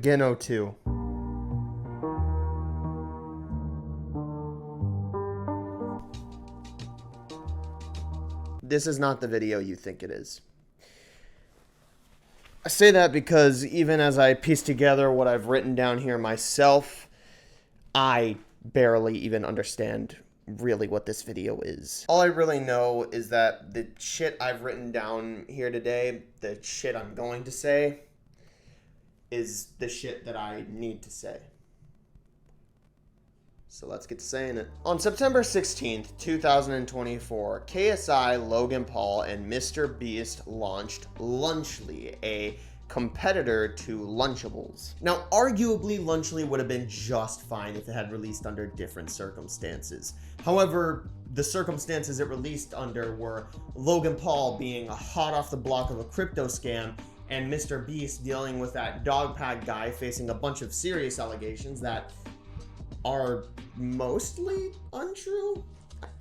Begin 02. This is not the video you think it is. I say that because even as I piece together what I've written down here myself, I barely even understand really what this video is. All I really know is that the shit I've written down here today, the shit I'm going to say, is the shit that I need to say. So let's get to saying it. On September 16th, 2024, KSI, Logan Paul, and MrBeast launched Lunchley, a competitor to Lunchables. Now, arguably, Lunchley would have been just fine if it had released under different circumstances. However, the circumstances it released under were Logan Paul being hot off the block of a crypto scam, and MrBeast dealing with that dog pack guy facing a bunch of serious allegations that are mostly untrue,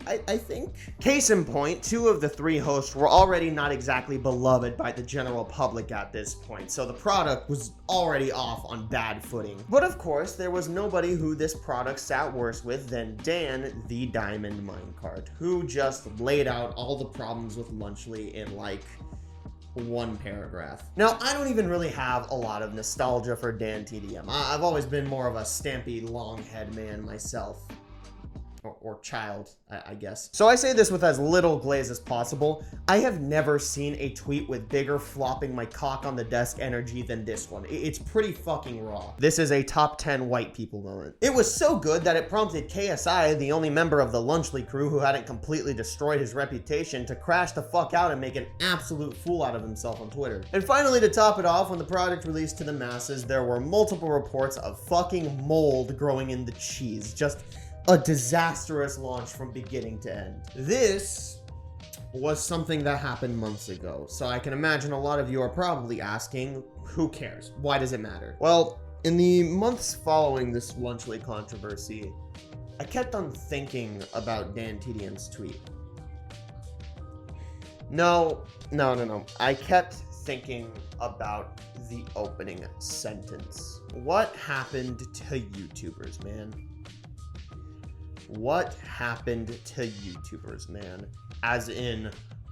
I think. Case in point, 2 of the 3 hosts were already not exactly beloved by the general public at this point, so the product was already off on bad footing. But of course, there was nobody who this product sat worse with than Dan the Diamond Minecart, who just laid out all the problems with Lunchley in like 1 paragraph. Now, I don't even really have a lot of nostalgia for Dan TDM. I've always been more of a stampy, long-head man myself. Or child, I guess. So I say this with as little glaze as possible. I have never seen a tweet with bigger flopping my cock on the desk energy than this one. It's pretty fucking raw. This is a top 10 white people moment. It was so good that it prompted KSI, the only member of the Lunchley crew who hadn't completely destroyed his reputation, to crash the fuck out and make an absolute fool out of himself on Twitter. And finally, to top it off, when the product released to the masses, there were multiple reports of fucking mold growing in the cheese. Just a disastrous launch from beginning to end. This was something that happened months ago, so I can imagine a lot of you are probably asking, who cares? Why does it matter? Well, in the months following this Lunchley controversy, I kept on thinking about Dan TDM's tweet. No. I kept thinking about the opening sentence. What happened to YouTubers, man? What happened to YouTubers, man? As in,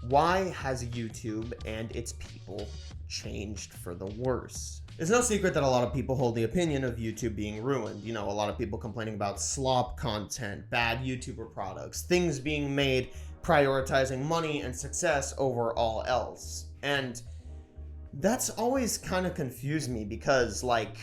why has YouTube and its people changed for the worse? It's no secret that a lot of people hold the opinion of YouTube being ruined. You know, a lot of people complaining about slop content, bad YouTuber products, things being made prioritizing money and success over all else. And that's always kind of confused me because, like,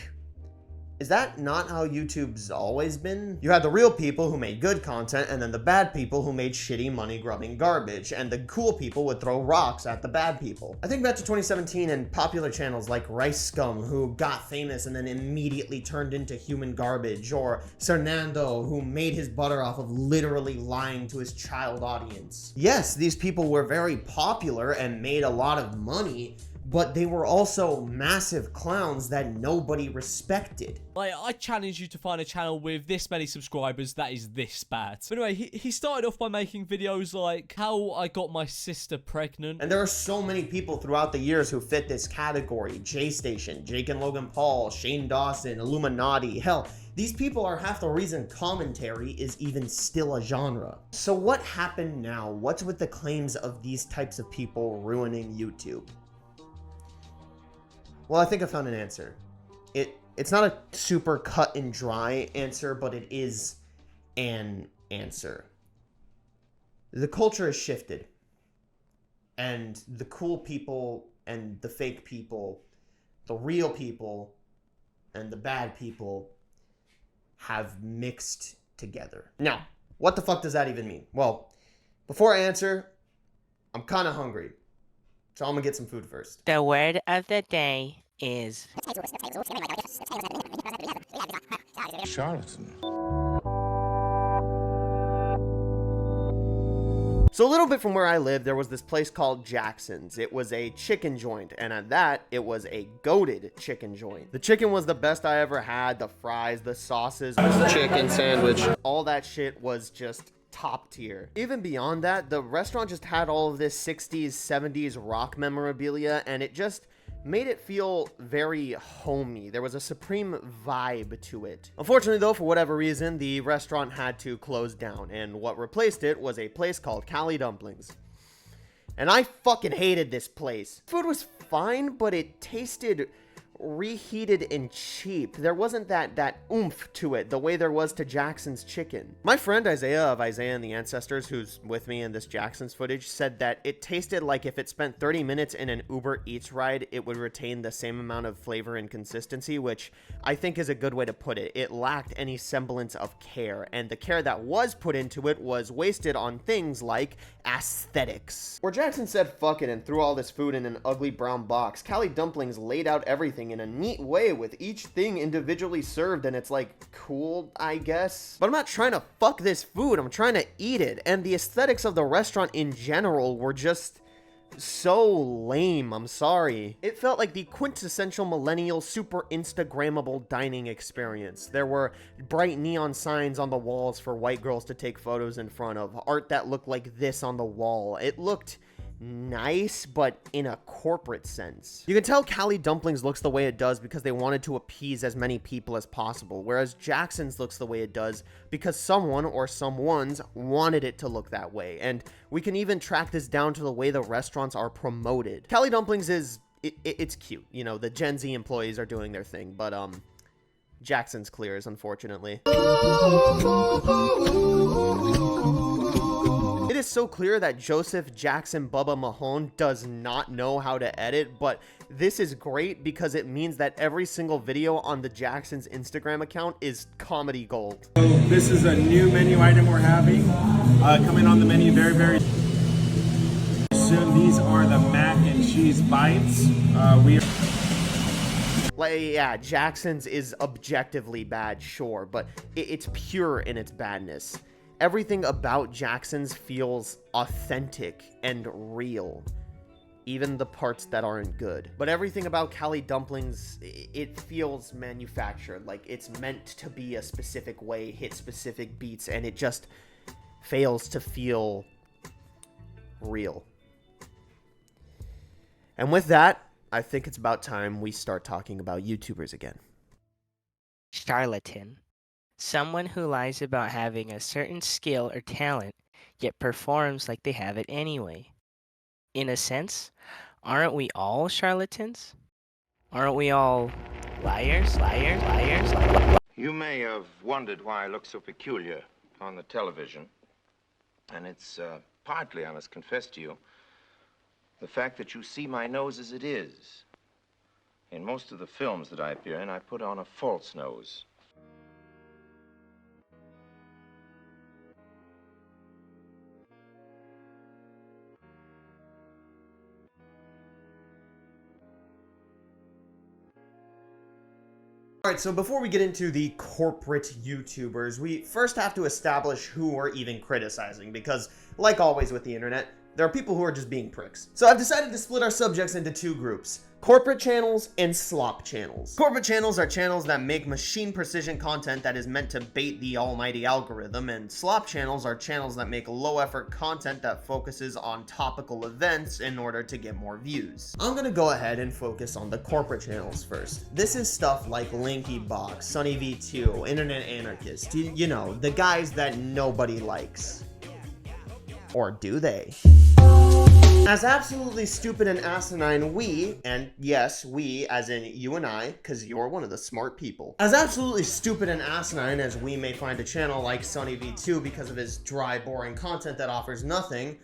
is that not how YouTube's always been? You had the real people who made good content, and then the bad people who made shitty money-grubbing garbage, and the cool people would throw rocks at the bad people. I think back to 2017 and popular channels like Rice Scum, who got famous and then immediately turned into human garbage, or Cernando, who made his butter off of literally lying to his child audience. Yes, these people were very popular and made a lot of money, but they were also massive clowns that nobody respected. Like, I challenge you to find a channel with this many subscribers that is this bad. But anyway, he started off by making videos like how I got my sister pregnant. And there are so many people throughout the years who fit this category. J-Station, Jake and Logan Paul, Shane Dawson, Illuminati. Hell, these people are half the reason commentary is even still a genre. So what happened now? What's with the claims of these types of people ruining YouTube? Well, I think I found an answer. It's not a super cut and dry answer, but it is an answer. The culture has shifted. And the cool people and the fake people, the real people and the bad people have mixed together. Now, what the fuck does that even mean? Well, before I answer, I'm kind of hungry. So I'm gonna get some food first. The word of the day is charlatan. So a little bit from where I live, there was this place called Jackson's. It was a chicken joint, and at that, it was a goated chicken joint. The chicken was the best I ever had. The fries, the sauces, chicken sandwich, all that shit was just top tier. Even beyond that, the restaurant just had all of this 60s, 70s rock memorabilia, and it just made it feel very homey. There was a supreme vibe to it. Unfortunately though, for whatever reason, the restaurant had to close down, and what replaced it was a place called Cali Dumplings. And I fucking hated this place. Food was fine, but it tasted reheated and cheap. There wasn't that oomph to it the way there was to Jackson's Chicken. My friend Isaiah of Isaiah and the Ancestors, who's with me in this Jackson's footage, said that it tasted like if it spent 30 minutes in an Uber Eats ride, it would retain the same amount of flavor and consistency, which I think is a good way to put it. It lacked any semblance of care, and the care that was put into it was wasted on things like aesthetics. Where Jackson said fuck it and threw all this food in an ugly brown box, Cali Dumplings laid out everything in a neat way with each thing individually served, and it's like cool, I guess. But I'm not trying to fuck this food, I'm trying to eat it, and the aesthetics of the restaurant in general were just so lame, I'm sorry. It felt like the quintessential millennial super Instagrammable dining experience. There were bright neon signs on the walls for white girls to take photos in front of, art that looked like this on the wall. It looked nice, but in a corporate sense. You can tell Cali Dumplings looks the way it does because they wanted to appease as many people as possible, whereas Jackson's looks the way it does because someone or someones wanted it to look that way. And we can even track this down to the way the restaurants are promoted. Cali Dumplings is, it's cute. You know, the Gen Z employees are doing their thing, but Jackson's clears, unfortunately. It is so clear that Joseph Jackson Bubba Mahone does not know how to edit, but this is great because it means that every single video on the Jackson's Instagram account is comedy gold. So this is a new menu item we're having, coming on the menu very, very soon. These are the mac and cheese bites. Like, yeah, Jackson's is objectively bad, sure, but it's pure in its badness. Everything about Jackson's feels authentic and real, even the parts that aren't good. But everything about Cali Dumplings, it feels manufactured, like it's meant to be a specific way, hit specific beats, and it just fails to feel real. And with that, I think it's about time we start talking about YouTubers again. Charlatan. Someone who lies about having a certain skill or talent, yet performs like they have it anyway. In a sense, aren't we all charlatans? Aren't we all liars? You may have wondered why I look so peculiar on the television. And it's partly, I must confess to you, the fact that you see my nose as it is. In most of the films that I appear in, I put on a false nose. Alright, so before we get into the corporate YouTubers, we first have to establish who we're even criticizing, because, like always with the internet, there are people who are just being pricks. So I've decided to split our subjects into two groups: corporate channels and slop channels. Corporate channels are channels that make machine precision content that is meant to bait the almighty algorithm, and slop channels are channels that make low effort content that focuses on topical events in order to get more views. I'm gonna go ahead and focus on the corporate channels first. This is stuff like LinkyBox, SunnyV2, Internet Anarchist, you know, the guys that nobody likes. Or do they? As absolutely stupid and asinine we, and yes, we as in you and I, because you're one of the smart people. As absolutely stupid and asinine as we may find a channel like SunnyV2 because of his dry, boring content that offers nothing,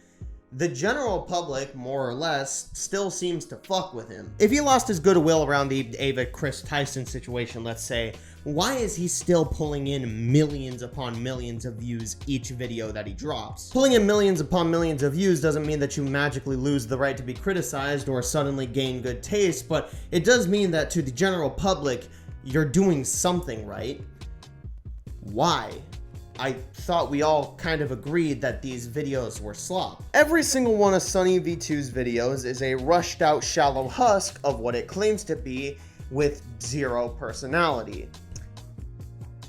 the general public, more or less, still seems to fuck with him. If he lost his goodwill around the Ava Chris Tyson situation, let's say, why is he still pulling in millions upon millions of views each video that he drops? Pulling in millions upon millions of views doesn't mean that you magically lose the right to be criticized or suddenly gain good taste, but it does mean that to the general public, you're doing something right. Why? I thought we all kind of agreed that these videos were slop. Every single one of SunnyV2's videos is a rushed out shallow husk of what it claims to be with zero personality.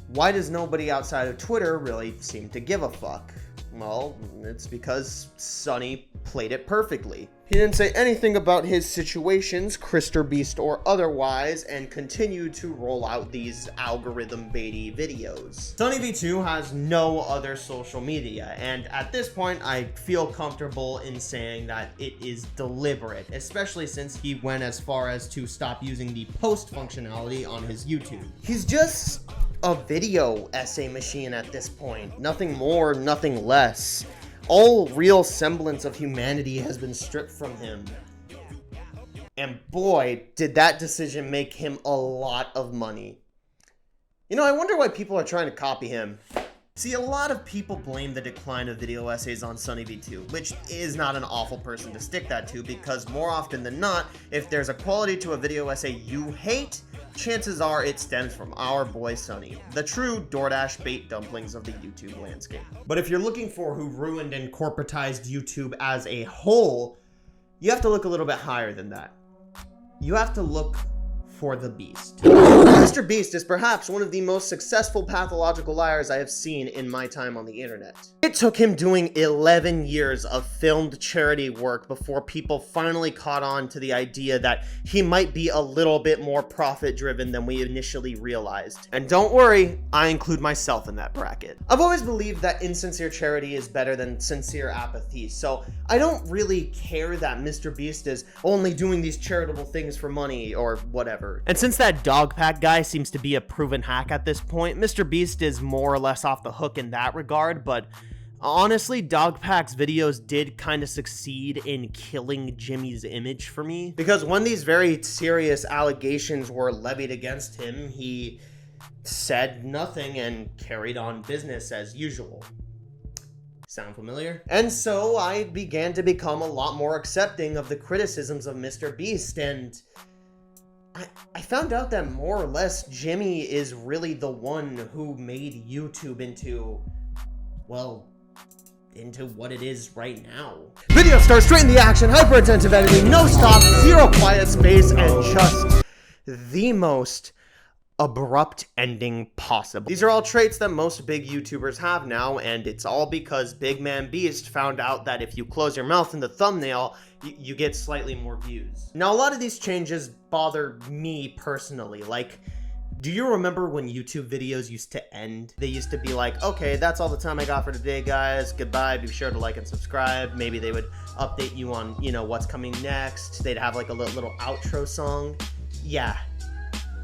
Why does nobody outside of Twitter really seem to give a fuck? Well, it's because Sonny played it perfectly. He didn't say anything about his situations, MrBeast or otherwise, and continued to roll out these algorithm baity videos. Sonny V2 has no other social media, and at this point I feel comfortable in saying that it is deliberate, especially since he went as far as to stop using the post functionality on his YouTube. He's just a video essay machine at this point. Nothing more, nothing less. All real semblance of humanity has been stripped from him. And boy, did that decision make him a lot of money. You know, I wonder why people are trying to copy him. See, a lot of people blame the decline of video essays on Sonny V2, which is not an awful person to stick that to, because more often than not, if there's a quality to a video essay you hate, chances are it stems from our boy Sonny, the true DoorDash bait dumplings of the YouTube landscape. But if you're looking for who ruined and corporatized YouTube as a whole, you have to look a little bit higher than that. You have to look for the Beast. MrBeast is perhaps one of the most successful pathological liars I have seen in my time on the internet. It took him doing 11 years of filmed charity work before people finally caught on to the idea that he might be a little bit more profit driven than we initially realized. And don't worry, I include myself in that bracket. I've always believed that insincere charity is better than sincere apathy, so I don't really care that MrBeast is only doing these charitable things for money or whatever. And since that dog pack guy seems to be a proven hack at this point, MrBeast is more or less off the hook in that regard, but honestly, Dogpack's videos did kind of succeed in killing Jimmy's image for me. Because when these very serious allegations were levied against him, he said nothing and carried on business as usual. Sound familiar? And so I began to become a lot more accepting of the criticisms of MrBeast, and I found out that more or less Jimmy is really the one who made YouTube into, well, into what it is right now. Video starts straight in the action, hyper attentive editing, no stop, zero quiet space, and just the most abrupt ending possible. These are all traits that most big YouTubers have now, and it's all because Big Man Beast found out that if you close your mouth in the thumbnail, you get slightly more views. Now, a lot of these changes bother me personally. Like, do you remember when YouTube videos used to end? They used to be like, okay, that's all the time I got for today, guys. Goodbye. Be sure to like and subscribe. Maybe they would update you on, you know, what's coming next. They'd have like a little outro song. Yeah,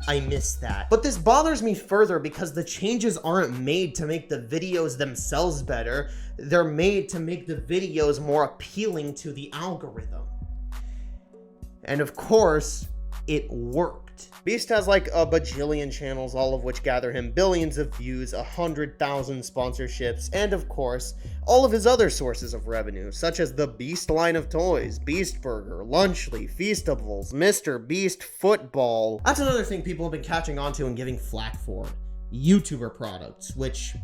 I miss that. But this bothers me further because the changes aren't made to make the videos themselves better. They're made to make the videos more appealing to the algorithm. And of course, it worked. Beast has like a bajillion channels, all of which gather him billions of views, 100,000 sponsorships, and of course, all of his other sources of revenue, such as the Beast line of toys, Beast Burger, Lunchley, Feastables, MrBeast Football. That's another thing people have been catching on to and giving flack for. YouTuber products, which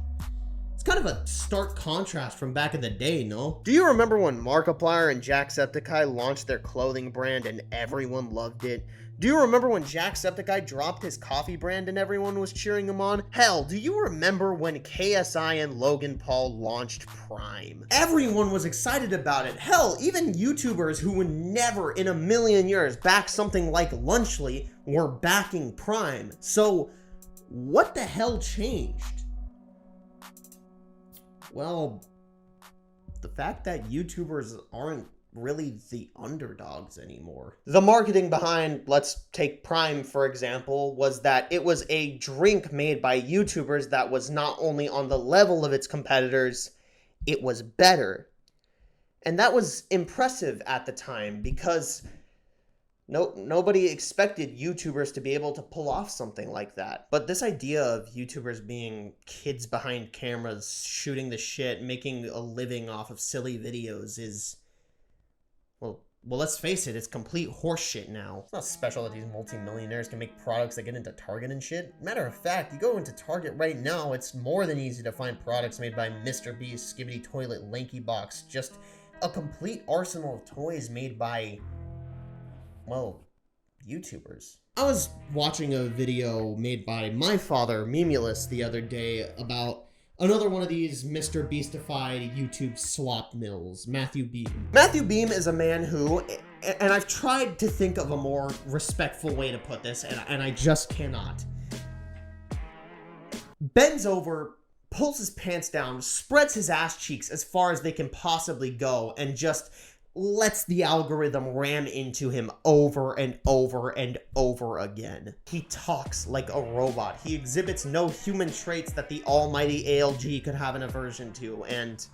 it's kind of a stark contrast from back in the day, no? Do you remember when Markiplier and Jacksepticeye launched their clothing brand and everyone loved it? Do you remember when Jacksepticeye dropped his coffee brand and everyone was cheering him on? Hell, do you remember when KSI and Logan Paul launched Prime? Everyone was excited about it. Hell, even YouTubers who would never in a million years back something like Lunchley were backing Prime. So, what the hell changed? Well, the fact that YouTubers aren't really the underdogs anymore. The marketing behind, let's take Prime for example, was that it was a drink made by YouTubers that was not only on the level of its competitors, it was better. And that was impressive at the time because nobody expected YouTubers to be able to pull off something like that. But this idea of YouTubers being kids behind cameras, shooting the shit, making a living off of silly videos is, well, let's face it, it's complete horseshit now. It's not special that these multi-millionaires can make products that get into Target and shit. Matter of fact, you go into Target right now, it's more than easy to find products made by MrBeast, Skibidi Toilet, Lanky Box, just a complete arsenal of toys made by, well, YouTubers. I was watching a video made by my father, m.O.T.i.s, the other day about Another one of these Mr. Beastified YouTube slop mills, Matthew Beam. Matthew Beam is a man who, and I've tried to think of a more respectful way to put this, and I just cannot. Bends over, pulls his pants down, spreads his ass cheeks as far as they can possibly go, and just lets the algorithm ram into him over and over and over again. He talks like a robot. He exhibits no human traits that the almighty ALG could have an aversion to, and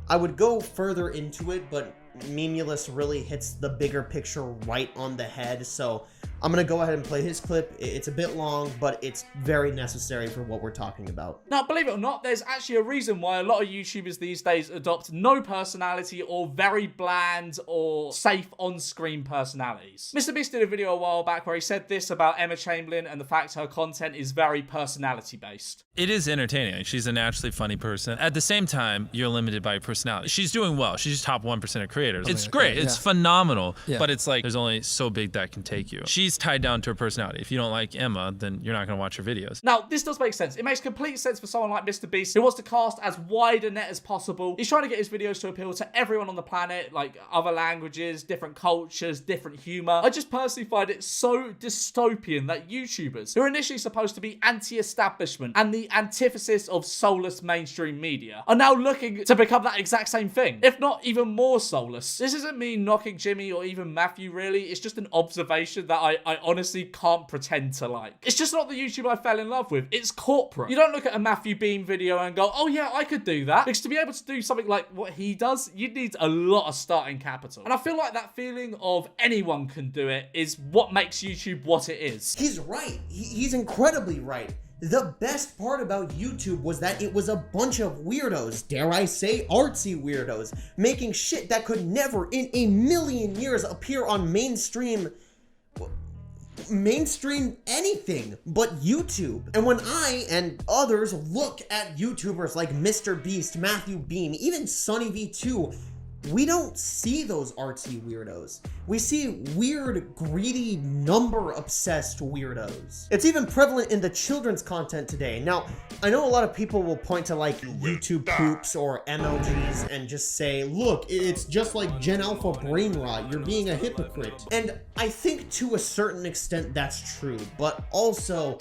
I would go further into it, but Memulus really hits the bigger picture right on the head, so I'm gonna go ahead and play his clip. It's a bit long, but it's very necessary for what we're talking about. Now, believe it or not, there's actually a reason why a lot of YouTubers these days adopt no personality or very bland or safe on-screen personalities. MrBeast did a video a while back where he said this about Emma Chamberlain and the fact her content is very personality-based. It is entertaining. She's a naturally funny person. At the same time, you're limited by your personality. She's doing well. She's top 1% of creators. It's great. It's phenomenal. But it's like, there's only so big that can take you. She's tied down to her personality. If you don't like Emma, then you're not going to watch her videos. Now, this does make sense. It makes complete sense for someone like MrBeast who wants to cast as wide a net as possible. He's trying to get his videos to appeal to everyone on the planet, like other languages, different cultures, different humor. I just personally find it so dystopian that YouTubers, who are initially supposed to be anti-establishment and the antithesis of soulless mainstream media, are now looking to become that exact same thing, if not even more soulless. This isn't me knocking Jimmy or even Matthew, really. It's just an observation that I honestly can't pretend to like. It's just not the YouTube I fell in love with. It's corporate. You don't look at a Matthew Beam video and go, oh yeah, I could do that. Because to be able to do something like what he does, you'd need a lot of starting capital. And I feel like that feeling of anyone can do it is what makes YouTube what it is. He's right. He's incredibly right. The best part about YouTube was that it was a bunch of weirdos, dare I say artsy weirdos, making shit that could never in a million years appear on mainstream anything but YouTube. And when I and others look at YouTubers like MrBeast, Matthew Beam, even Sunny V2, we don't see those artsy weirdos. We see weird, greedy, number-obsessed weirdos. It's even prevalent in the children's content today. Now, I know a lot of people will point to like YouTube poops or MLGs and just say, look, it's just like Gen Alpha brain rot, you're being a hypocrite. And I think to a certain extent that's true, but also,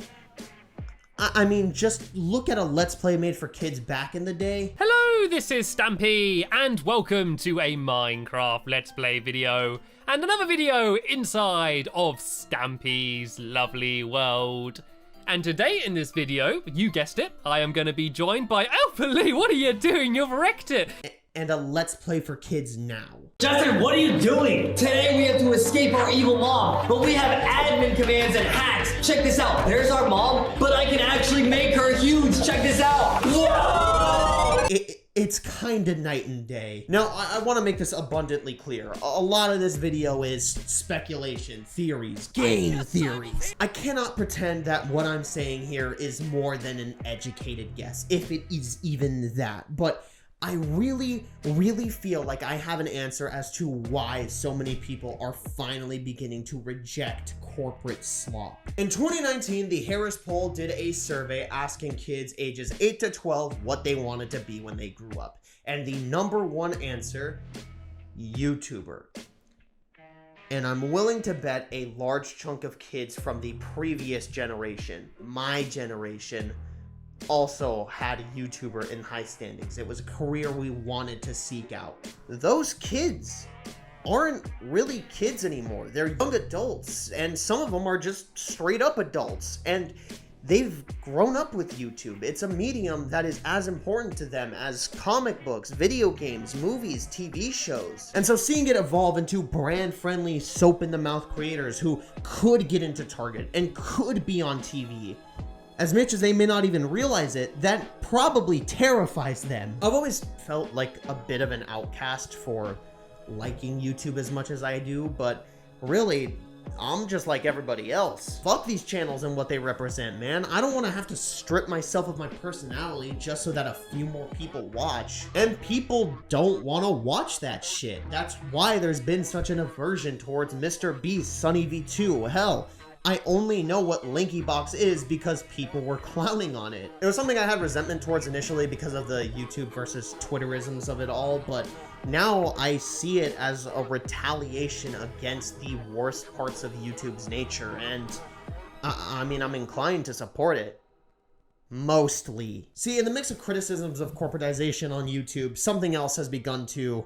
I mean, just look at a Let's Play made for kids back in the day. Hello, this is Stampy, and welcome to a Minecraft Let's Play video, and another video inside of Stampy's lovely world. And today in this video, you guessed it, I am going to be joined by Alphalee. What are you doing? You've wrecked it. And a Let's Play for kids now. Justin, what are you doing? Today we have to escape our evil mom, but we have admin commands and hacks. Check this out. There's our mom, but I can actually make her huge. Check this out. Whoa! It's kind of night and day. Now, I want to make this abundantly clear. A lot of this video is speculation, theories, game theories. I cannot pretend that what I'm saying here is more than an educated guess, if it is even that. But I really, really feel like I have an answer as to why so many people are finally beginning to reject corporate slop. In 2019, the Harris Poll did a survey asking kids ages 8 to 12 what they wanted to be when they grew up. And the #1 answer, YouTuber. And I'm willing to bet a large chunk of kids from the previous generation, my generation, also had a YouTuber in high standings. It was a career we wanted to seek out. Those kids aren't really kids anymore. They're young adults, and some of them are just straight up adults, and they've grown up with YouTube. It's a medium that is as important to them as comic books, video games, movies, TV shows. And so seeing it evolve into brand-friendly, soap-in-the-mouth creators who could get into Target and could be on TV, as much as they may not even realize it, that probably terrifies them. I've always felt like a bit of an outcast for liking YouTube as much as I do, but really, I'm just like everybody else. Fuck these channels and what they represent, man. I don't want to have to strip myself of my personality just so that a few more people watch. And people don't want to watch that shit. That's why there's been such an aversion towards MrBeast, Sunny V2, hell, I only know what LinkyBox is because people were clowning on it. It was something I had resentment towards initially because of the YouTube versus Twitterisms of it all, but now I see it as a retaliation against the worst parts of YouTube's nature, and I mean, I'm inclined to support it. Mostly. See, in the mix of criticisms of corporatization on YouTube, something else has begun to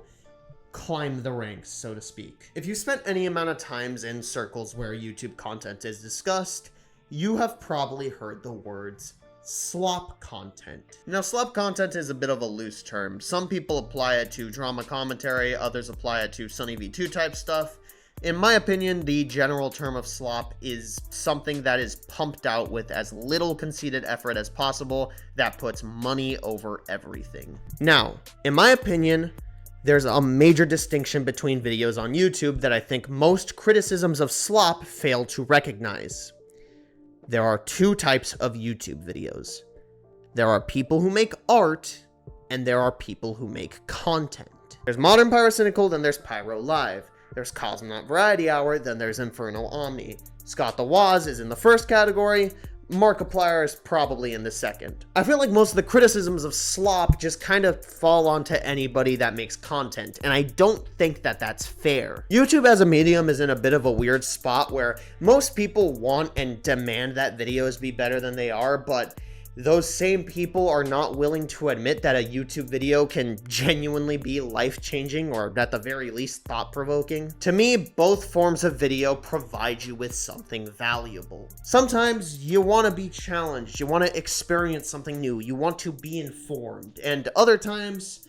climb the ranks, so to speak. If you spent any amount of times in circles where YouTube content is discussed, you have probably heard the words slop content. Now, slop content is a bit of a loose term. Some people apply it to drama commentary, others apply it to Sunny V2 type stuff. In my opinion, the general term of slop is something that is pumped out with as little conceited effort as possible that puts money over everything. Now, in my opinion, there's a major distinction between videos on YouTube that I think most criticisms of slop fail to recognize. There are two types of YouTube videos. There are people who make art, and there are people who make content. There's Modern Pyrocynical, then there's Pyro Live. There's Cosmonaut Variety Hour, then there's Infernal Omni. Scott the Waz is in the first category, Markiplier is probably in the second. I feel like most of the criticisms of slop just kind of fall onto anybody that makes content, and I don't think that that's fair. YouTube as a medium is in a bit of a weird spot where most people want and demand that videos be better than they are, but those same people are not willing to admit that a YouTube video can genuinely be life-changing or at the very least thought-provoking. To me, both forms of video provide you with something valuable. Sometimes you want to be challenged, you want to experience something new, you want to be informed, and other times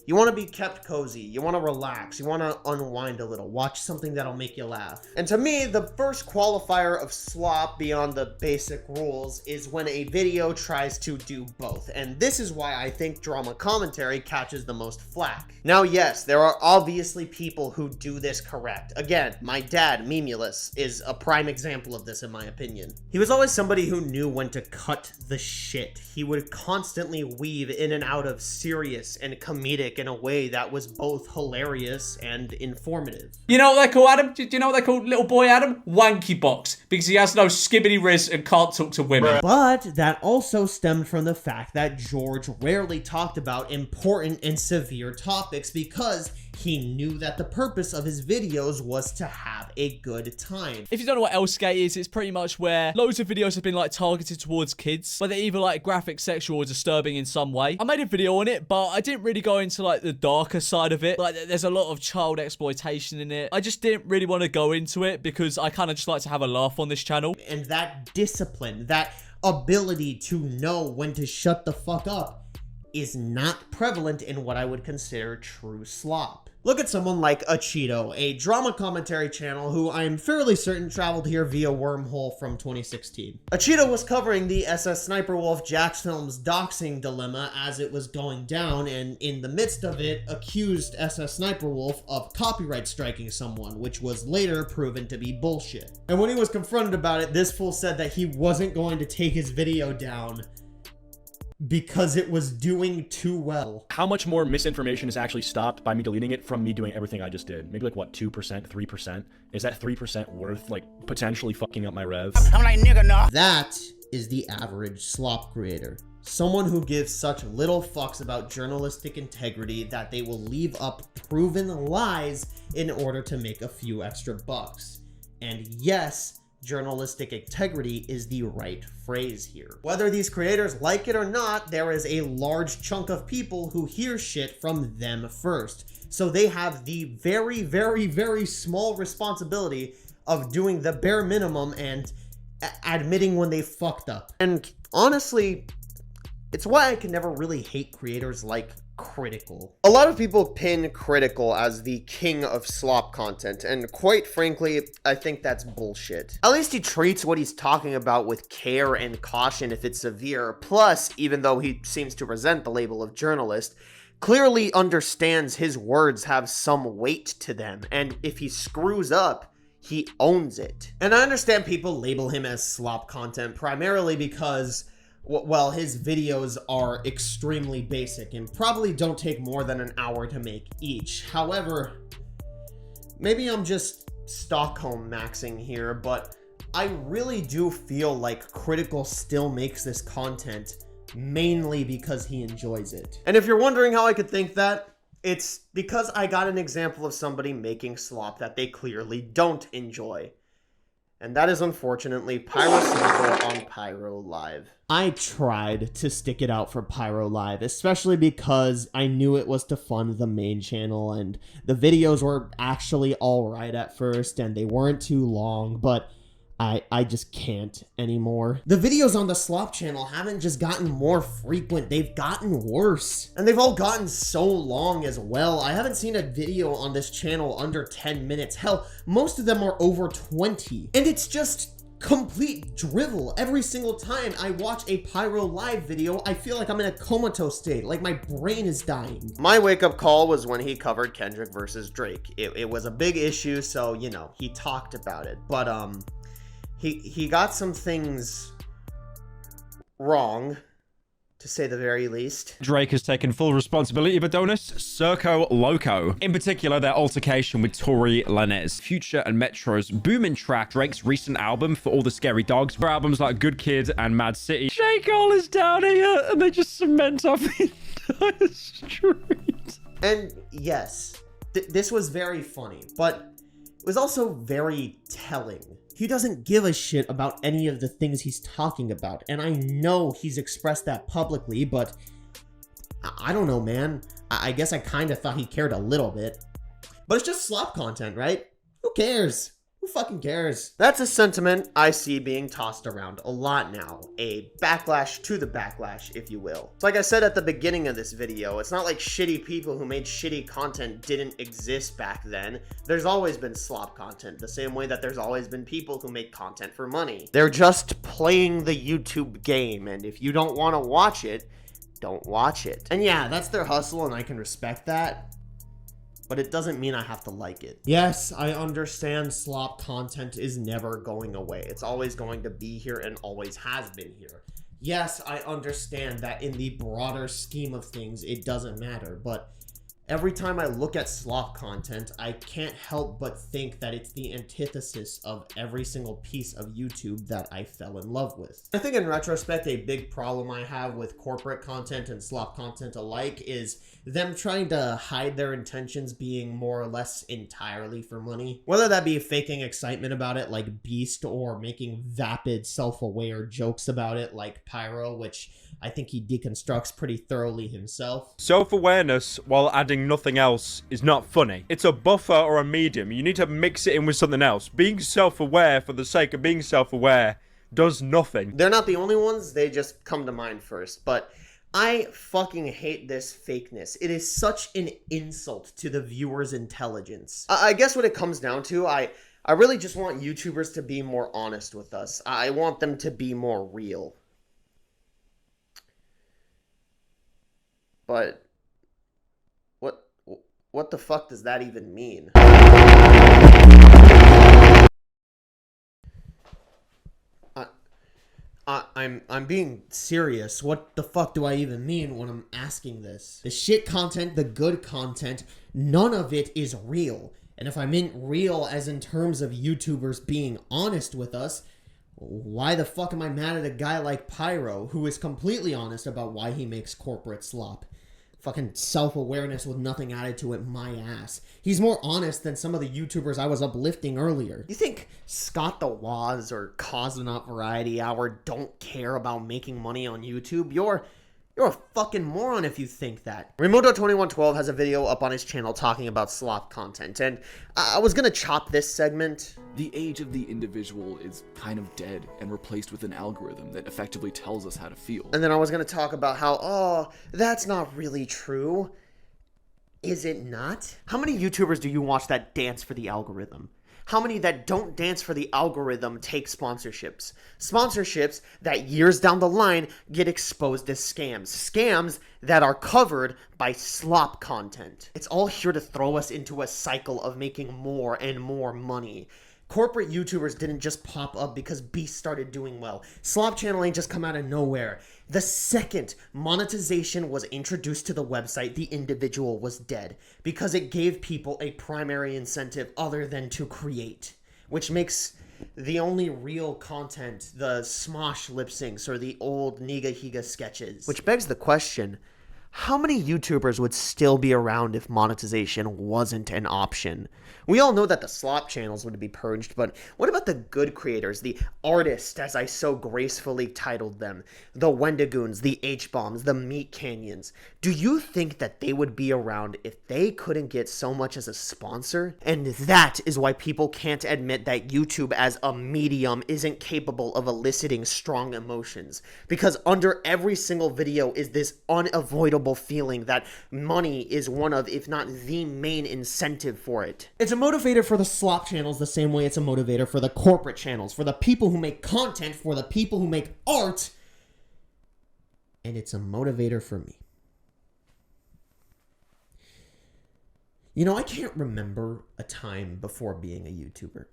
you want to be kept cozy, you want to relax, you want to unwind a little, watch something that'll make you laugh. And to me, the first qualifier of slop beyond the basic rules is when a video tries to do both. And this is why I think drama commentary catches the most flack. Now, yes, there are obviously people who do this correct. Again, my dad, m.O.T.i.s, is a prime example of this in my opinion. He was always somebody who knew when to cut the shit. He would constantly weave in and out of serious and comedic in a way that was both hilarious and informative. You know what they call Adam? Do you know what they call little boy Adam? Wanky box, because he has no skibbity riz and can't talk to women. But that also stemmed from the fact that George rarely talked about important and severe topics because he knew that the purpose of his videos was to have a good time. If you don't know what L-Skate is, it's pretty much where loads of videos have been like targeted towards kids, where they're either like graphic, sexual, or disturbing in some way. I made a video on it, but I didn't really go into like the darker side of it. Like there's a lot of child exploitation in it. I just didn't really want to go into it because I kind of just like to have a laugh on this channel. And that discipline, that ability to know when to shut the fuck up is not prevalent in what I would consider true slop. Look at someone like Cheeto, a drama commentary channel who I'm fairly certain traveled here via wormhole from 2016. Cheeto was covering the SS Sniper Wolf Jax Films doxing dilemma as it was going down, and in the midst of it, accused SS Sniper Wolf of copyright striking someone, which was later proven to be bullshit. And when he was confronted about it, this fool said that he wasn't going to take his video down because it was doing too well. How much more misinformation is actually stopped by me deleting it from me doing everything I just did? Maybe like what, 2%, 3%? Is that 3% worth like potentially fucking up my rev? I'm like, nigga, no. That is the average slop creator. Someone who gives such little fucks about journalistic integrity that they will leave up proven lies in order to make a few extra bucks. And yes, journalistic integrity is the right phrase here. Whether these creators like it or not, there is a large chunk of people who hear shit from them first. So they have the very, very, very small responsibility of doing the bare minimum and admitting when they fucked up. And honestly, it's why I can never really hate creators like Critical. A lot of people pin Critical as the king of slop content, and quite frankly, I think that's bullshit. At least he treats what he's talking about with care and caution if it's severe, plus, even though he seems to resent the label of journalist, clearly understands his words have some weight to them, and if he screws up, he owns it. And I understand people label him as slop content primarily because, well, his videos are extremely basic and probably don't take more than an hour to make each. However, maybe I'm just Stockholm maxing here, but I really do feel like Critical still makes this content mainly because he enjoys it. And if you're wondering how I could think that, it's because I got an example of somebody making slop that they clearly don't enjoy. And that is unfortunately Pyro Sample on Pyro Live. I tried to stick it out for Pyro Live, especially because I knew it was to fund the main channel, and the videos were actually alright at first, and they weren't too long, but I just can't anymore. The videos on the Slop channel haven't just gotten more frequent, they've gotten worse. And they've all gotten so long as well. I haven't seen a video on this channel under 10 minutes. Hell, most of them are over 20. And it's just complete drivel. Every single time I watch a Pyro Live video, I feel like I'm in a comatose state, like my brain is dying. My wake-up call was when he covered Kendrick versus Drake. It was a big issue, so, you know, he talked about it. But, He got some things wrong, to say the very least. Drake has taken full responsibility of Adonis, Circo Loco. In particular, their altercation with Tory Lanez. Future and Metro's booming track, Drake's recent album, For All the Scary Dogs, for albums like Good Kid and Mad City. J. Cole is down here, and they just cement up the entire street. And yes, this was very funny, but it was also very telling. He doesn't give a shit about any of the things he's talking about, and I know he's expressed that publicly, but I don't know, man. I guess I kind of thought he cared a little bit. But it's just slop content, right? Who cares? Who fucking cares? That's a sentiment I see being tossed around a lot now. A backlash to the backlash, if you will. So like I said at the beginning of this video, it's not like shitty people who made shitty content didn't exist back then. There's always been slop content, the same way that there's always been people who make content for money. They're just playing the YouTube game, and if you don't want to watch it, don't watch it. And yeah, that's their hustle, and I can respect that. But it doesn't mean I have to like it. Yes, I understand slop content is never going away. It's always going to be here and always has been here. Yes, I understand that in the broader scheme of things, it doesn't matter, but every time I look at slop content, I can't help but think that it's the antithesis of every single piece of YouTube that I fell in love with. I think in retrospect, a big problem I have with corporate content and slop content alike is them trying to hide their intentions being more or less entirely for money. Whether that be faking excitement about it like Beast, or making vapid, self-aware jokes about it like Pyro, which I think he deconstructs pretty thoroughly himself. Self-awareness, while adding nothing else, is not funny. It's a buffer or a medium. You need to mix it in with something else. Being self-aware for the sake of being self-aware does nothing. They're not the only ones, they just come to mind first, but I fucking hate this fakeness. It is such an insult to the viewer's intelligence. I guess what it comes down to, I really just want YouTubers to be more honest with us. I want them to be more real. But what the fuck does that even mean? I'm being serious. What the fuck do I even mean when I'm asking this? The shit content, the good content, none of it is real. And if I meant real as in terms of YouTubers being honest with us, why the fuck am I mad at a guy like Pyro, who is completely honest about why he makes corporate slop? Fucking self-awareness with nothing added to it, my ass. He's more honest than some of the YouTubers I was uplifting earlier. You think Scott the Waz or Cosmonaut Variety Hour don't care about making money on YouTube? You're a fucking moron if you think that. Remoto2112 has a video up on his channel talking about slop content, and I was gonna chop this segment. The age of the individual is kind of dead and replaced with an algorithm that effectively tells us how to feel. And then I was gonna talk about how, oh, that's not really true. Is it not? How many YouTubers do you watch that dance for the algorithm? How many that don't dance for the algorithm take sponsorships? Sponsorships that years down the line get exposed as scams. Scams that are covered by slop content. It's all here to throw us into a cycle of making more and more money. Corporate YouTubers didn't just pop up because Beast started doing well. Slop channel ain't just come out of nowhere. The second monetization was introduced to the website, the individual was dead because it gave people a primary incentive other than to create, which makes the only real content, the Smosh lip syncs or the old Niga Higa sketches. Which begs the question, how many YouTubers would still be around if monetization wasn't an option? We all know that the slop channels would be purged, but what about the good creators, the artists, as I so gracefully titled them, the Wendigoons, the H-Bombs, the Meat Canyons? Do you think that they would be around if they couldn't get so much as a sponsor? And that is why people can't admit that YouTube as a medium isn't capable of eliciting strong emotions. Because under every single video is this unavoidable feeling that money is one of, if not the main incentive for it. It's a motivator for the slop channels the same way it's a motivator for the corporate channels, for the people who make content, for the people who make art, and it's a motivator for me. You know, I can't remember a time before being a YouTuber.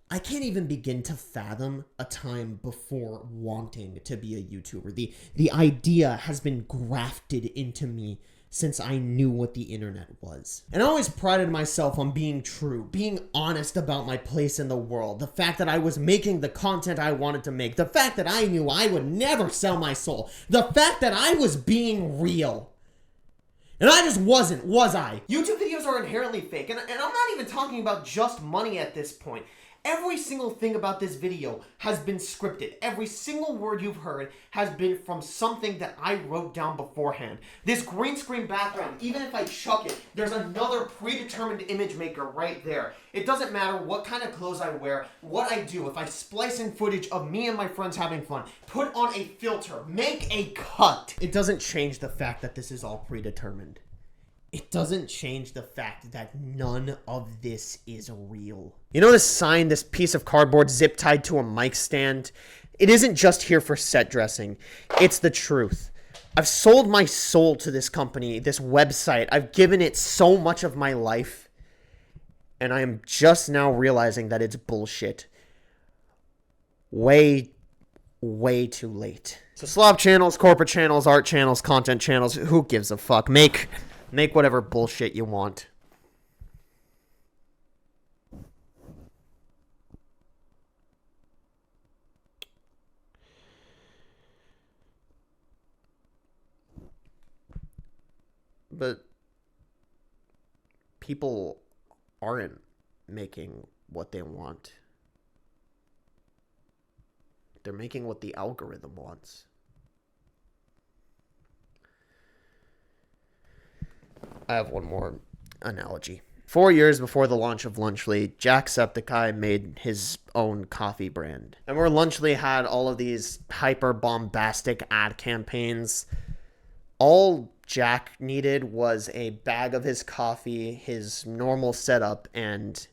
I can't even begin to fathom a time before wanting to be a YouTuber. The idea has been grafted into me since I knew what the internet was. And I always prided myself on being true, being honest about my place in the world, the fact that I was making the content I wanted to make, the fact that I knew I would never sell my soul, the fact that I was being real. And I just wasn't, was I? YouTube videos are inherently fake, and I'm not even talking about just money at this point. Every single thing about this video has been scripted. Every single word you've heard has been from something that I wrote down beforehand. This green screen background, even if I chuck it, there's another predetermined image maker right there. It doesn't matter what kind of clothes I wear, what I do. If I splice in footage of me and my friends having fun, put on a filter, make a cut. It doesn't change the fact that this is all predetermined. It doesn't change the fact that none of this is real. You know this sign, this piece of cardboard zip tied to a mic stand? It isn't just here for set dressing. It's the truth. I've sold my soul to this company, this website. I've given it so much of my life. And I am just now realizing that it's bullshit. Way too late. So slop channels, corporate channels, art channels, content channels, who gives a fuck? Make whatever bullshit you want. But people aren't making what they want. They're making what the algorithm wants. I have one more analogy. 4 years before the launch of Lunchley, Jacksepticeye made his own coffee brand. And where Lunchley had all of these hyper-bombastic ad campaigns, all Jack needed was a bag of his coffee, his normal setup, and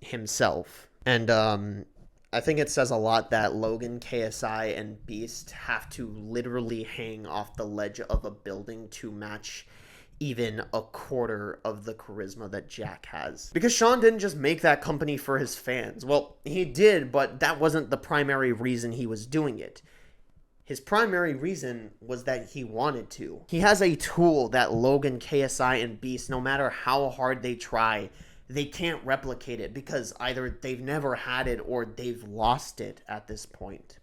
himself. And I think it says a lot that Logan, KSI, and Beast have to literally hang off the ledge of a building to match even a quarter of the charisma that Jack has. Because Sean didn't just make that company for his fans. Well, he did, but that wasn't the primary reason he was doing it. His primary reason was that he wanted to. He has a tool that Logan, KSI, and Beast, no matter how hard they try, they can't replicate it because either they've never had it or they've lost it at this point.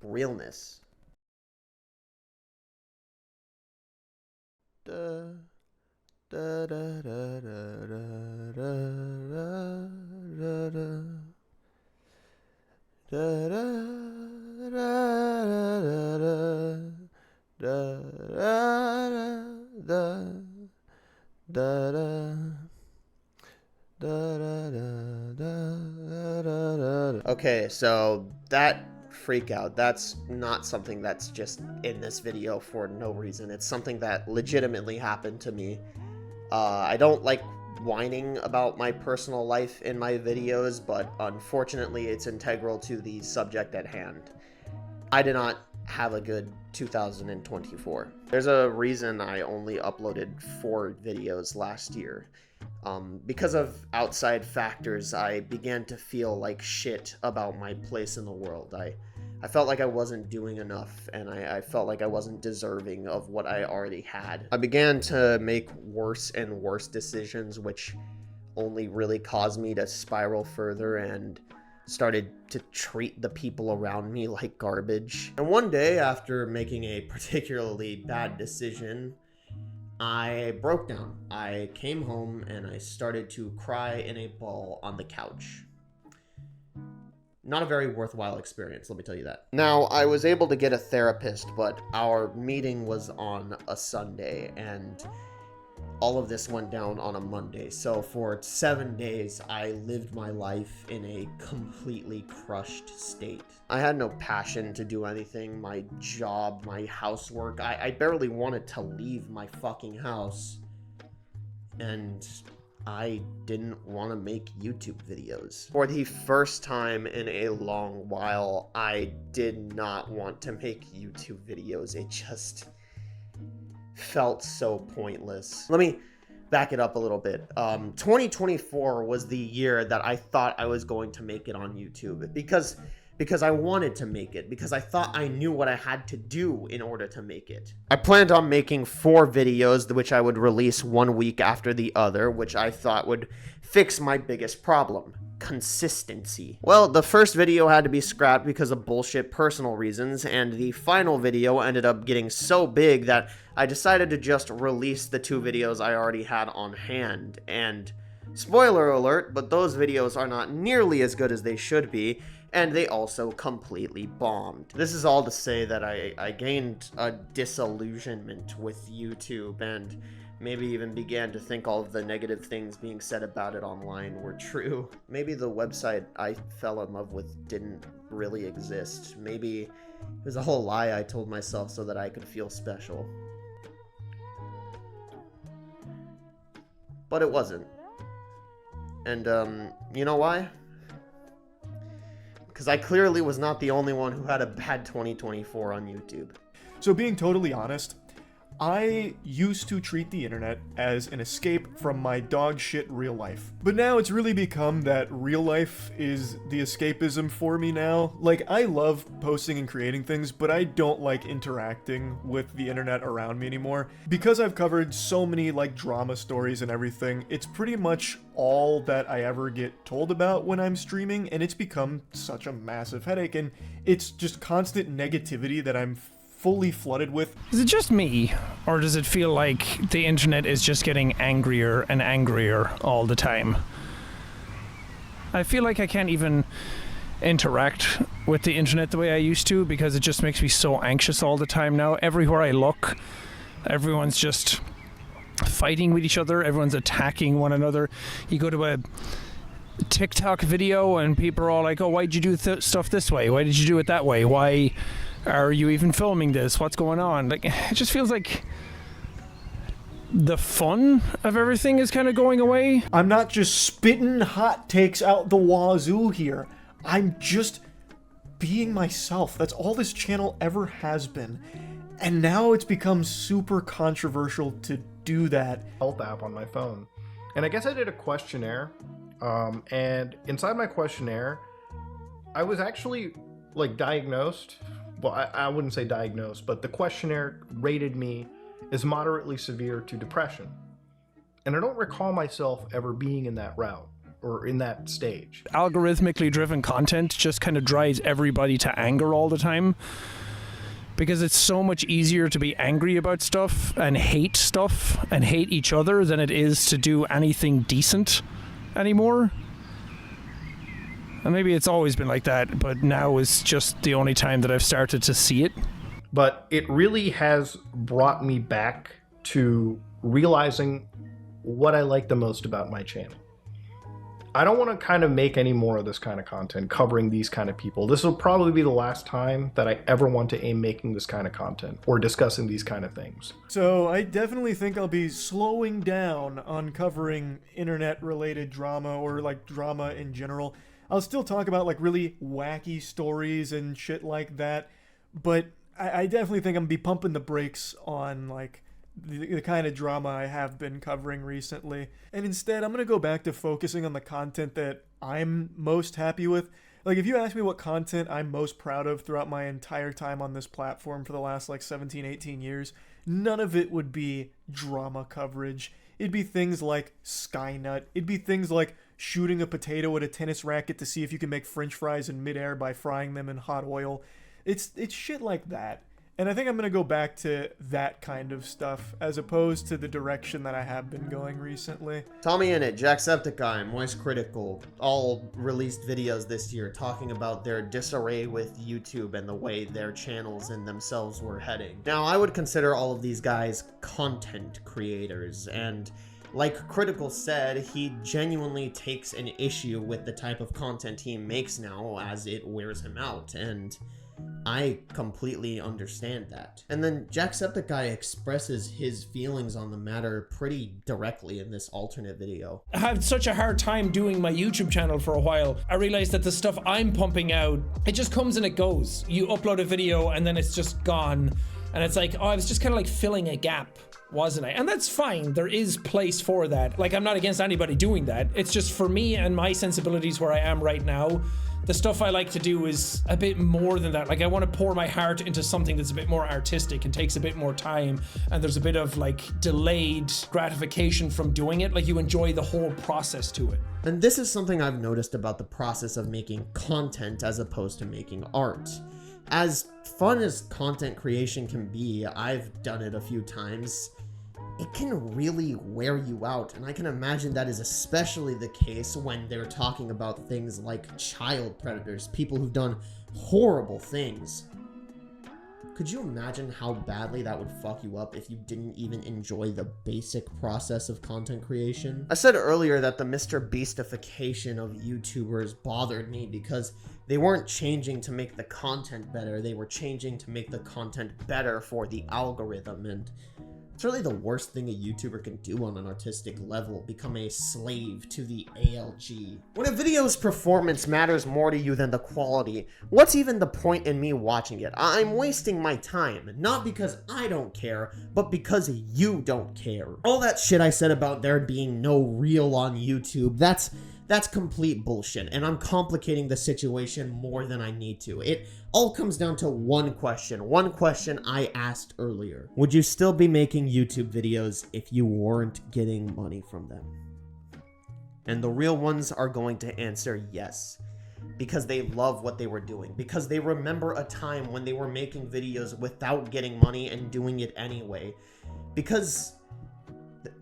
Realness. Okay, so that freak out, that's not something that's just in this video for no reason. It's something that legitimately happened to me. I don't like whining about my personal life in my videos, but unfortunately it's integral to the subject at hand. I did not have a good 2024. There's a reason I only uploaded 4 videos last year. Because of outside factors, I began to feel like shit about my place in the world. I felt like I wasn't doing enough, and I felt like I wasn't deserving of what I already had. I began to make worse and worse decisions, which only really caused me to spiral further, and started to treat the people around me like garbage. And one day, after making a particularly bad decision, I broke down. I came home and I started to cry in a ball on the couch. Not a very worthwhile experience, let me tell you that. Now, I was able to get a therapist, but our meeting was on a Sunday, and all of this went down on a Monday. So for 7 days, I lived my life in a completely crushed state. I had no passion to do anything. My job, my housework, I barely wanted to leave my fucking house. And I didn't want to make YouTube videos. For the first time in a long while, I did not want to make YouTube videos. It just felt so pointless. Let me back it up a little bit. 2024 was the year that I thought I was going to make it on YouTube because I wanted to make it, because I thought I knew what I had to do in order to make it. I planned on making 4 videos, which I would release 1 week after the other, which I thought would fix my biggest problem: consistency. Well, the first video had to be scrapped because of bullshit personal reasons, and the final video ended up getting so big that I decided to just release the 2 videos I already had on hand. And spoiler alert, but those videos are not nearly as good as they should be, and they also completely bombed. This is all to say that I gained a disillusionment with YouTube, and maybe even began to think all of the negative things being said about it online were true. Maybe the website I fell in love with didn't really exist. Maybe it was a whole lie I told myself so that I could feel special. But it wasn't. And, you know why? Because I clearly was not the only one who had a bad 2024 on YouTube. So being totally honest, I used to treat the internet as an escape from my dog shit real life. But now it's really become that real life is the escapism for me now. Like, I love posting and creating things, but I don't like interacting with the internet around me anymore. Because I've covered so many, like, drama stories and everything, it's pretty much all that I ever get told about when I'm streaming, and it's become such a massive headache, and it's just constant negativity that I'm fully flooded with. Is it just me, or does it feel like the internet is just getting angrier and angrier all the time? I feel like I can't even interact with the internet the way I used to because it just makes me so anxious all the time now. Everywhere I look, everyone's just fighting with each other, everyone's attacking one another. You go to a TikTok video and people are all like, oh, why'd you do stuff this way? Why did you do it that way? Why are you even filming this? What's going on? Like, it just feels like the fun of everything is kind of going away. I'm not just spitting hot takes out the wazoo here. I'm just being myself. That's all this channel ever has been. And now it's become super controversial to do that. Health app on my phone. And I guess I did a questionnaire. And inside my questionnaire, I was actually like diagnosed. Well, I wouldn't say diagnosed, but the questionnaire rated me as moderately severe to depression. And I don't recall myself ever being in that route or in that stage. Algorithmically driven content just kind of drives everybody to anger all the time because it's so much easier to be angry about stuff and hate each other than it is to do anything decent anymore. And maybe it's always been like that, but now is just the only time that I've started to see it. But it really has brought me back to realizing what I like the most about my channel. I don't want to kind of make any more of this kind of content covering these kind of people. This will probably be the last time that I ever want to aim making this kind of content or discussing these kind of things. So I definitely think I'll be slowing down on covering internet-related drama or like drama in general. I'll still talk about like really wacky stories and shit like that, but I definitely think I'm gonna be pumping the brakes on like the kind of drama I have been covering recently. And instead, I'm gonna go back to focusing on the content that I'm most happy with, Like, if you ask me what content I'm most proud of throughout my entire time on this platform for the last, like, 17, 18 years, none of it would be drama coverage. It'd be things like Skynut. It'd be things like shooting a potato at a tennis racket to see if you can make french fries in midair by frying them in hot oil. It's shit like that. And I think I'm going to go back to that kind of stuff as opposed to the direction that I have been going recently. Tommy In It, Jacksepticeye, Moist Critical, all released videos this year talking about their disarray with YouTube and the way their channels and themselves were heading. Now, I would consider all of these guys content creators, and like Critical said, he genuinely takes an issue with the type of content he makes now as it wears him out, and I completely understand that. And then Jacksepticeye expresses his feelings on the matter pretty directly in this alternate video. I had such a hard time doing my YouTube channel for a while. I realized that the stuff I'm pumping out, it just comes and it goes. You upload a video and then it's just gone. And it's like, oh, I was just kind of like filling a gap, wasn't I? And that's fine. There is place for that. Like, I'm not against anybody doing that. It's just for me and my sensibilities where I am right now, the stuff I like to do is a bit more than that. Like, I want to pour my heart into something that's a bit more artistic and takes a bit more time, and there's a bit of like delayed gratification from doing it. Like, you enjoy the whole process to it. And this is something I've noticed about the process of making content as opposed to making art. As fun as content creation can be, I've done it a few times, it can really wear you out, and I can imagine that is especially the case when they're talking about things like child predators, people who've done horrible things. Could you imagine how badly that would fuck you up if you didn't even enjoy the basic process of content creation? I said earlier that the MrBeastification of YouTubers bothered me because they weren't changing to make the content better, they were changing to make the content better for the algorithm, and it's really the worst thing a YouTuber can do on an artistic level, become a slave to the ALG. When a video's performance matters more to you than the quality, what's even the point in me watching it? I'm wasting my time, not because I don't care, but because you don't care. All that shit I said about there being no real on YouTube, that's complete bullshit, and I'm complicating the situation more than I need to. It all comes down to one question I asked earlier. Would you still be making YouTube videos if you weren't getting money from them? And the real ones are going to answer yes, because they love what they were doing, because they remember a time when they were making videos without getting money and doing it anyway, because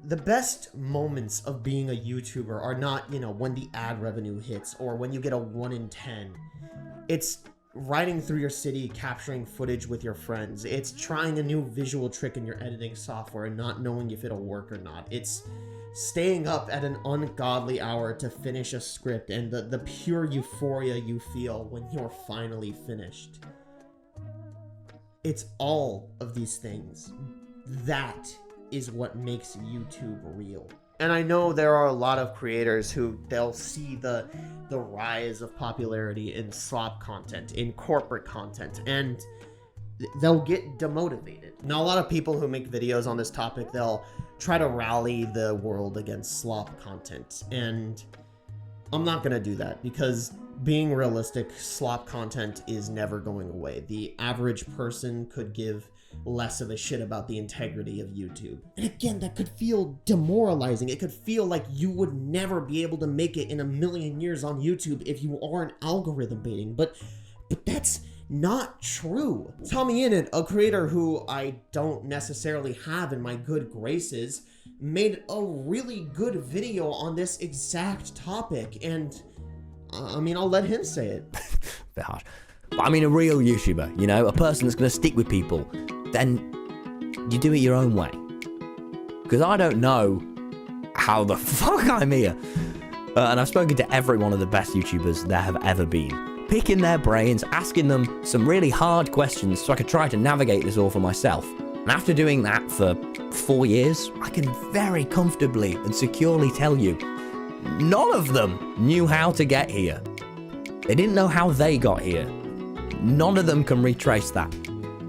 the best moments of being a YouTuber are not, when the ad revenue hits or when you get a 1 in 10. It's riding through your city, capturing footage with your friends. It's trying a new visual trick in your editing software and not knowing if it'll work or not. It's staying up at an ungodly hour to finish a script and the pure euphoria you feel when you're finally finished. It's all of these things. That is what makes YouTube real. And I know there are a lot of creators who they'll see the rise of popularity in slop content, in corporate content, and they'll get demotivated. Now, a lot of people who make videos on this topic, they'll try to rally the world against slop content, and I'm not gonna do that because being realistic, slop content is never going away. The average person could give less of a shit about the integrity of YouTube. And again, that could feel demoralizing. It could feel like you would never be able to make it in a million years on YouTube if you aren't algorithm baiting, but that's not true. Tommy In It, a creator who I don't necessarily have in my good graces, made a really good video on this exact topic, and I'll let him say it. Bit harsh. But I mean, a real YouTuber, a person that's going to stick with people, then you do it your own way. Because I don't know how the fuck I'm here. And I've spoken to every one of the best YouTubers there have ever been. Picking their brains, asking them some really hard questions so I could try to navigate this all for myself. And after doing that for 4 years, I can very comfortably and securely tell you, none of them knew how to get here. They didn't know how they got here. None of them can retrace that.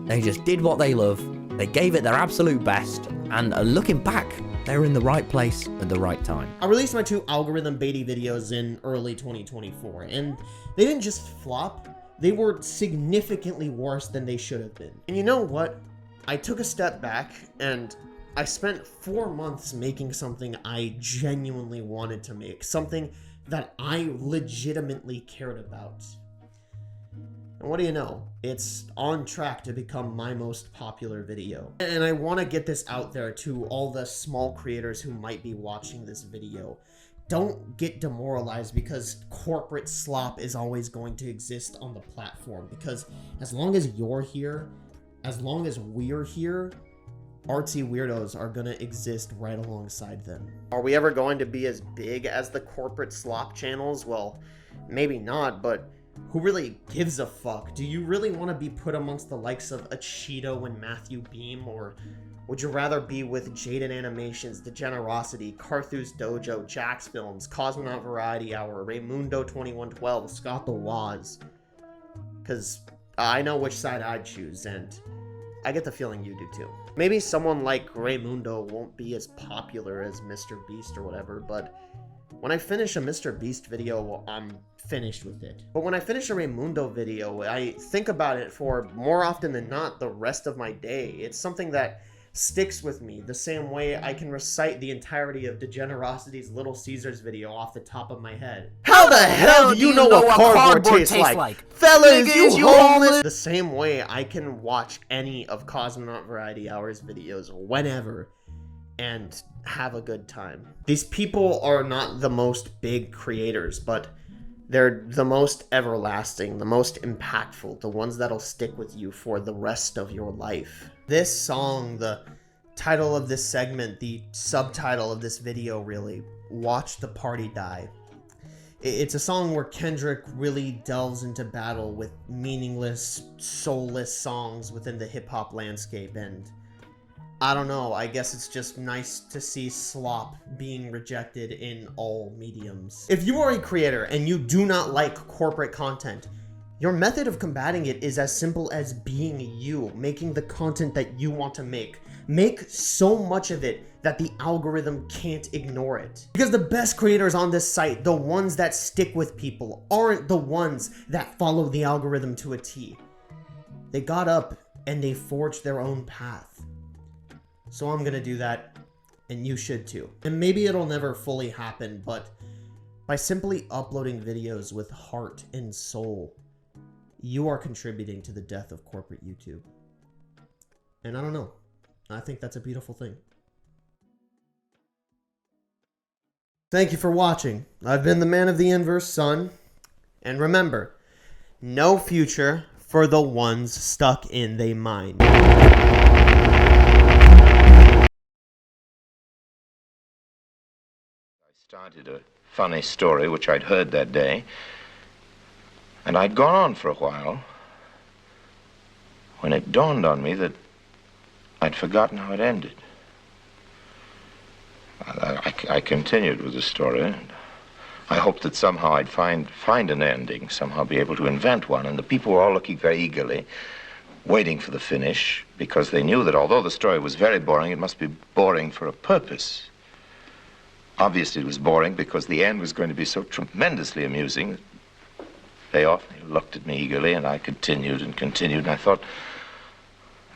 They just did what they love, they gave it their absolute best, and looking back, They were in the right place at the right time. I released my 2 algorithm baity videos in early 2024, and they didn't just flop, they were significantly worse than they should have been. And you know what? I took a step back, and I spent 4 months making something I genuinely wanted to make, something that I legitimately cared about. And what do you know? It's on track to become my most popular video. And I want to get this out there to all the small creators who might be watching this video. Don't get demoralized because corporate slop is always going to exist on the platform. Because as long as you're here, as long as we're here, artsy weirdos are gonna exist right alongside them. Are we ever going to be as big as the corporate slop channels? Well, maybe not, but who really gives a fuck? Do you really want to be put amongst the likes of Cheeto and Matthew Beam, or would you rather be with Jaden Animations, Degenerosity, Carthus Dojo, Jax Films, Cosmonaut Variety Hour, Raymundo 2112, Scott the Waz? Because I know which side I'd choose, and I get the feeling you do too. Maybe someone like Raymundo won't be as popular as MrBeast or whatever, but when I finish a MrBeast video, well, I'm finished with it. But when I finish a Raymundo video, I think about it for more often than not the rest of my day. It's something that sticks with me the same way I can recite the entirety of Degenerosity's Little Caesars video off the top of my head. How the hell do you know what cardboard tastes like? Fellas, you homeless! The same way I can watch any of Cosmonaut Variety Hour's videos whenever and have a good time. These people are not the most big creators, but they're the most everlasting, the most impactful, the ones that'll stick with you for the rest of your life. This song, the title of this segment, the subtitle of this video really, Watch the Party Die. It's a song where Kendrick really delves into battle with meaningless, soulless songs within the hip-hop landscape, and I don't know, I guess it's just nice to see slop being rejected in all mediums. If you are a creator and you do not like corporate content, your method of combating it is as simple as being you, making the content that you want to make. Make so much of it that the algorithm can't ignore it. Because the best creators on this site, the ones that stick with people, aren't the ones that follow the algorithm to a T. They got up and they forged their own path. So I'm gonna do that, and you should too. And maybe it'll never fully happen, but by simply uploading videos with heart and soul, you are contributing to the death of corporate YouTube. And I don't know, I think that's a beautiful thing. Thank you for watching. I've been the man of the inverse sun, and remember, no future for the ones stuck in they mind. Started a funny story which I'd heard that day, and I'd gone on for a while when it dawned on me that I'd forgotten how it ended. I continued with the story, and I hoped that somehow I'd find an ending, somehow be able to invent one, and the people were all looking very eagerly, waiting for the finish, because they knew that although the story was very boring, it must be boring for a purpose. Obviously, it was boring because the end was going to be so tremendously amusing. They often looked at me eagerly, and I continued and continued, and I thought,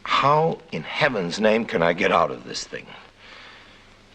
how in heaven's name can I get out of this thing?